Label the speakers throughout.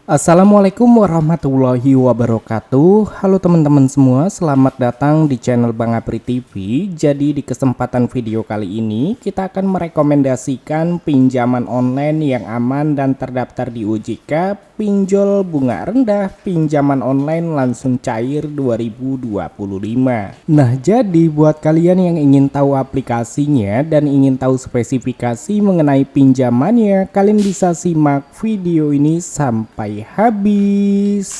Speaker 1: Assalamualaikum warahmatullahi wabarakatuh. Halo teman-teman semua, selamat datang di channel Bang Apri TV. Jadi di kesempatan video kali ini kita akan merekomendasikan pinjaman online yang aman dan terdaftar di OJK, pinjol bunga rendah, pinjaman online langsung cair 2025. Nah, jadi buat kalian yang ingin tahu aplikasinya dan ingin tahu spesifikasi mengenai pinjamannya, kalian bisa simak video ini sampai habis.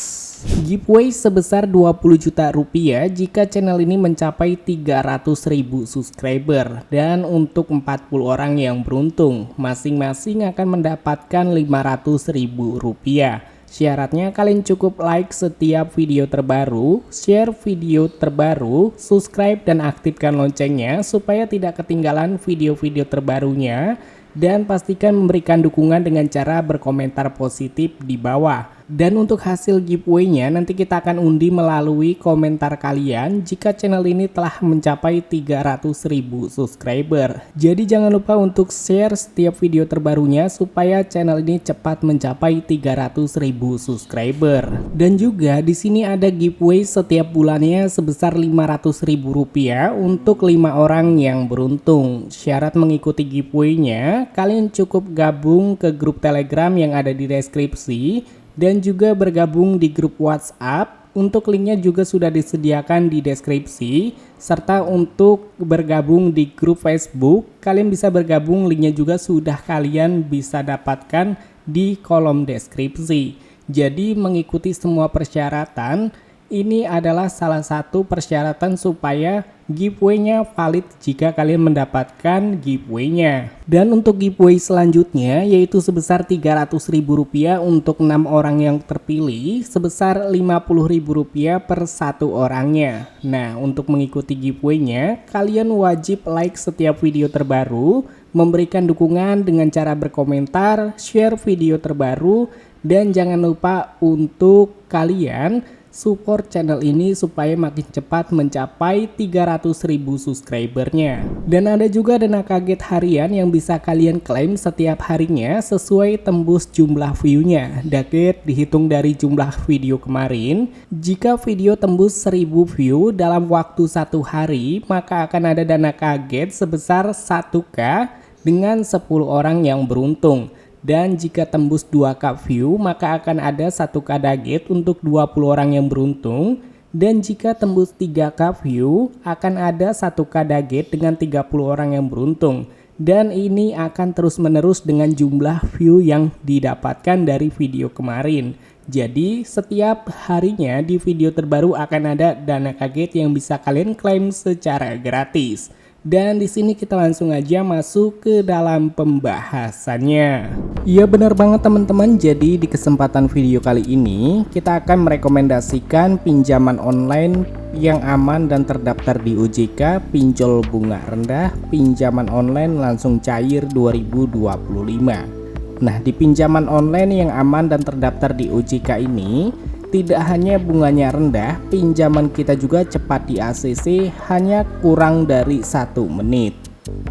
Speaker 1: Giveaway sebesar 20 juta rupiah jika channel ini mencapai 300.000 subscriber, dan untuk 40 orang yang beruntung masing-masing akan mendapatkan 500.000 rupiah. Syaratnya kalian cukup like setiap video terbaru, share video terbaru, subscribe dan aktifkan loncengnya supaya tidak ketinggalan video-video terbarunya, dan pastikan memberikan dukungan dengan cara berkomentar positif di bawah. Dan untuk hasil giveaway-nya nanti kita akan undi melalui komentar kalian jika channel ini telah mencapai 300.000 subscriber. Jadi jangan lupa untuk share setiap video terbarunya supaya channel ini cepat mencapai 300.000 subscriber. Dan juga di sini ada giveaway setiap bulannya sebesar 500.000 rupiah untuk 5 orang yang beruntung. Syarat mengikuti giveaway-nya, kalian cukup gabung ke grup Telegram yang ada di deskripsi dan juga bergabung di grup WhatsApp. Untuk linknya juga sudah disediakan di deskripsi, serta untuk bergabung di grup Facebook kalian bisa bergabung, linknya juga sudah kalian bisa dapatkan di kolom deskripsi. Jadi mengikuti semua persyaratan ini adalah salah satu persyaratan supaya giveaway-nya valid jika kalian mendapatkan giveaway-nya. Dan untuk giveaway selanjutnya yaitu sebesar 300.000 rupiah untuk 6 orang yang terpilih, sebesar 50.000 rupiah per satu orangnya. Nah, untuk mengikuti giveaway-nya kalian wajib like setiap video terbaru, memberikan dukungan dengan cara berkomentar, share video terbaru, dan jangan lupa untuk kalian support channel ini supaya makin cepat mencapai 300.000 subscribernya. Dan ada juga dana kaget harian yang bisa kalian klaim setiap harinya sesuai tembus jumlah view-nya. Kaget dihitung dari jumlah video kemarin. Jika video tembus 1000 view dalam waktu 1 hari, maka akan ada dana kaget sebesar 1K dengan 10 orang yang beruntung. Dan jika tembus 2K view maka akan ada 1K daget untuk 20 orang yang beruntung. Dan jika tembus 3K view akan ada 1K daget dengan 30 orang yang beruntung. Dan ini akan terus menerus dengan jumlah view yang didapatkan dari video kemarin. Jadi setiap harinya di video terbaru akan ada dana kaget yang bisa kalian klaim secara gratis. Dan di sini kita langsung aja masuk ke dalam pembahasannya. Iya benar banget teman-teman. Jadi di kesempatan video kali ini kita akan merekomendasikan pinjaman online yang aman dan terdaftar di OJK, pinjol bunga rendah, pinjaman online langsung cair 2025. Nah, di pinjaman online yang aman dan terdaftar di OJK ini tidak hanya bunganya rendah, pinjaman kita juga cepat di ACC hanya kurang dari 1 menit.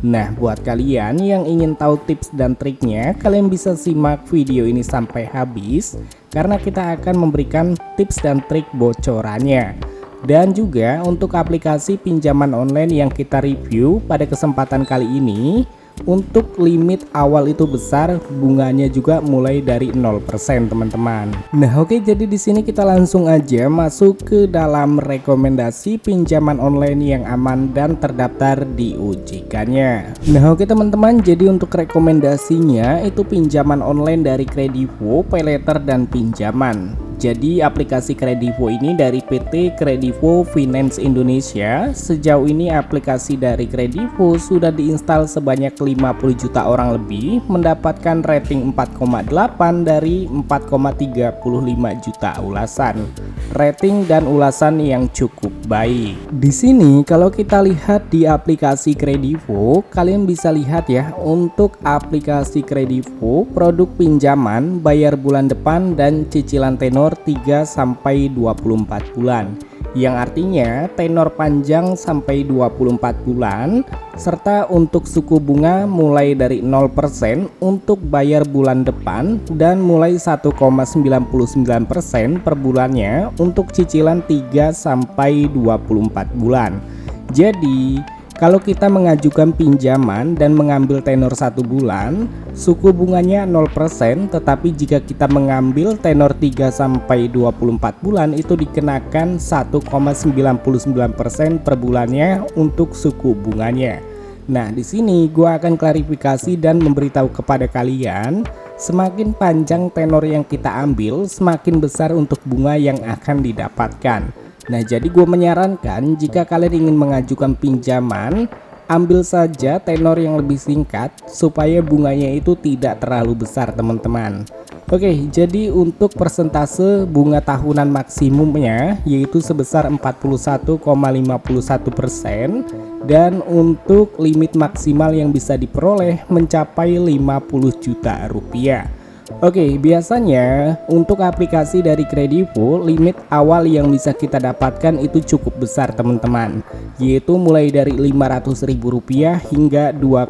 Speaker 1: Nah, buat kalian yang ingin tahu tips dan triknya, kalian bisa simak video ini sampai habis karena kita akan memberikan tips dan trik bocorannya. Dan juga untuk aplikasi pinjaman online yang kita review pada kesempatan kali ini, untuk limit awal itu besar, bunganya juga mulai dari 0% teman-teman. Nah, oke, jadi di sini kita langsung aja masuk ke dalam rekomendasi pinjaman online yang aman dan terdaftar di OJK-nya. Nah, oke teman-teman, jadi untuk rekomendasinya itu pinjaman online dari Kredivo, Paylater dan Pinjaman. Jadi aplikasi Kredivo ini dari PT Kredivo Finance Indonesia. Sejauh ini aplikasi dari Kredivo sudah diinstal sebanyak 50 juta orang lebih, mendapatkan rating 4,8 dari 4,35 juta ulasan. Rating dan ulasan yang cukup baik. Di sini kalau kita lihat di aplikasi Kredivo, kalian bisa lihat ya, untuk aplikasi Kredivo produk pinjaman bayar bulan depan dan cicilan tenor 3 sampai 24 bulan. yang artinya tenor panjang sampai 24 bulan, serta untuk suku bunga mulai dari 0% untuk bayar bulan depan dan mulai 1,99% per bulannya untuk cicilan 3 sampai 24 bulan. Jadi kalau kita mengajukan pinjaman dan mengambil tenor 1 bulan, suku bunganya 0%, tetapi jika kita mengambil tenor 3 sampai 24 bulan itu dikenakan 1,99% per bulannya untuk suku bunganya. Nah, di sini gua akan klarifikasi dan memberitahu kepada kalian, semakin panjang tenor yang kita ambil, semakin besar untuk bunga yang akan didapatkan. Nah, jadi gue menyarankan jika kalian ingin mengajukan pinjaman, ambil saja tenor yang lebih singkat supaya bunganya itu tidak terlalu besar teman-teman. Oke, jadi untuk persentase bunga tahunan maksimumnya yaitu sebesar 41,51% dan untuk limit maksimal yang bisa diperoleh mencapai 50 juta rupiah. Oke, biasanya untuk aplikasi dari Kredivo, limit awal yang bisa kita dapatkan itu cukup besar teman-teman, yaitu mulai dari Rp500.000 hingga 2,5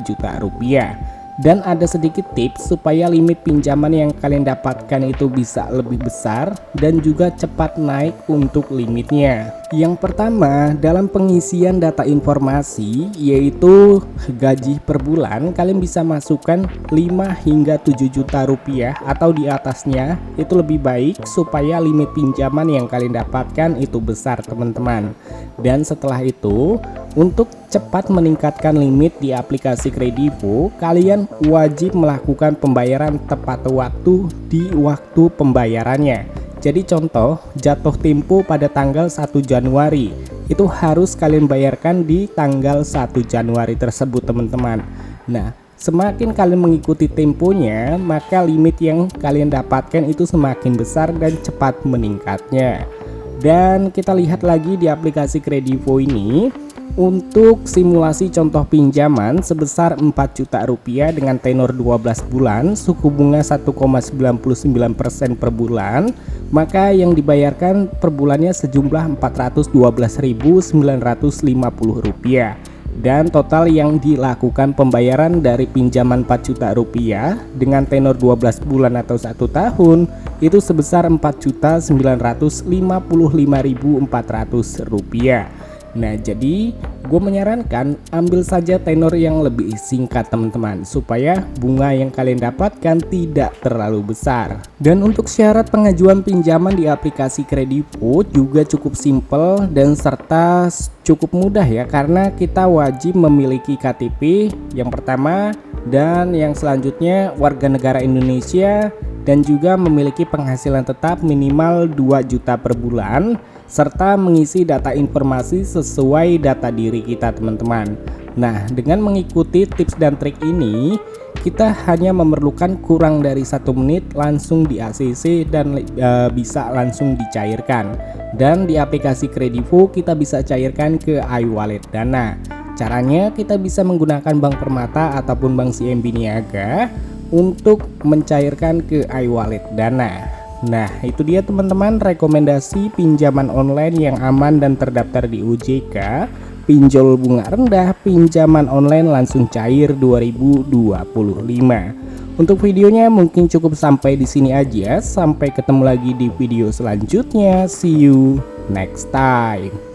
Speaker 1: juta rupiah. Dan ada sedikit tips supaya limit pinjaman yang kalian dapatkan itu bisa lebih besar dan juga cepat naik untuk limitnya. Yang pertama, dalam pengisian data informasi yaitu gaji per bulan, kalian bisa masukkan 5 hingga 7 juta rupiah atau di atasnya, itu lebih baik supaya limit pinjaman yang kalian dapatkan itu besar teman-teman. Dan setelah itu, untuk cepat meningkatkan limit di aplikasi Kredivo, kalian wajib melakukan pembayaran tepat waktu di waktu pembayarannya. Jadi contoh, jatuh tempo pada tanggal 1 Januari, itu harus kalian bayarkan di tanggal 1 Januari tersebut teman-teman. Nah, semakin kalian mengikuti temponya, maka limit yang kalian dapatkan itu semakin besar dan cepat meningkatnya. Dan kita lihat lagi di aplikasi Kredivo ini, untuk simulasi contoh pinjaman sebesar 4 juta rupiah dengan tenor 12 bulan, suku bunga 1,99% per bulan, maka yang dibayarkan per bulannya sejumlah Rp412.950 dan total yang dilakukan pembayaran dari pinjaman 4 juta rupiah dengan tenor 12 bulan atau 1 tahun itu sebesar Rp4.955.400. Nah, jadi gue menyarankan ambil saja tenor yang lebih singkat teman-teman, supaya bunga yang kalian dapatkan tidak terlalu besar. Dan untuk syarat pengajuan pinjaman di aplikasi Kredivo juga cukup simpel dan serta cukup mudah ya, karena kita wajib memiliki KTP yang pertama, dan yang selanjutnya warga negara Indonesia, dan juga memiliki penghasilan tetap minimal 2 juta per bulan, serta mengisi data informasi sesuai data diri kita teman-teman. Nah, dengan mengikuti tips dan trik ini, kita hanya memerlukan kurang dari 1 menit langsung di ACC dan bisa langsung dicairkan. Dan di aplikasi Kredivo kita bisa cairkan ke iWallet Dana. Caranya kita bisa menggunakan Bank Permata ataupun Bank CMB Niaga untuk mencairkan ke iWallet Dana. Nah, itu dia teman-teman rekomendasi pinjaman online yang aman dan terdaftar di OJK, pinjol bunga rendah, pinjaman online langsung cair 2025. Untuk videonya mungkin cukup sampai di sini aja. Sampai ketemu lagi di video selanjutnya. See you next time.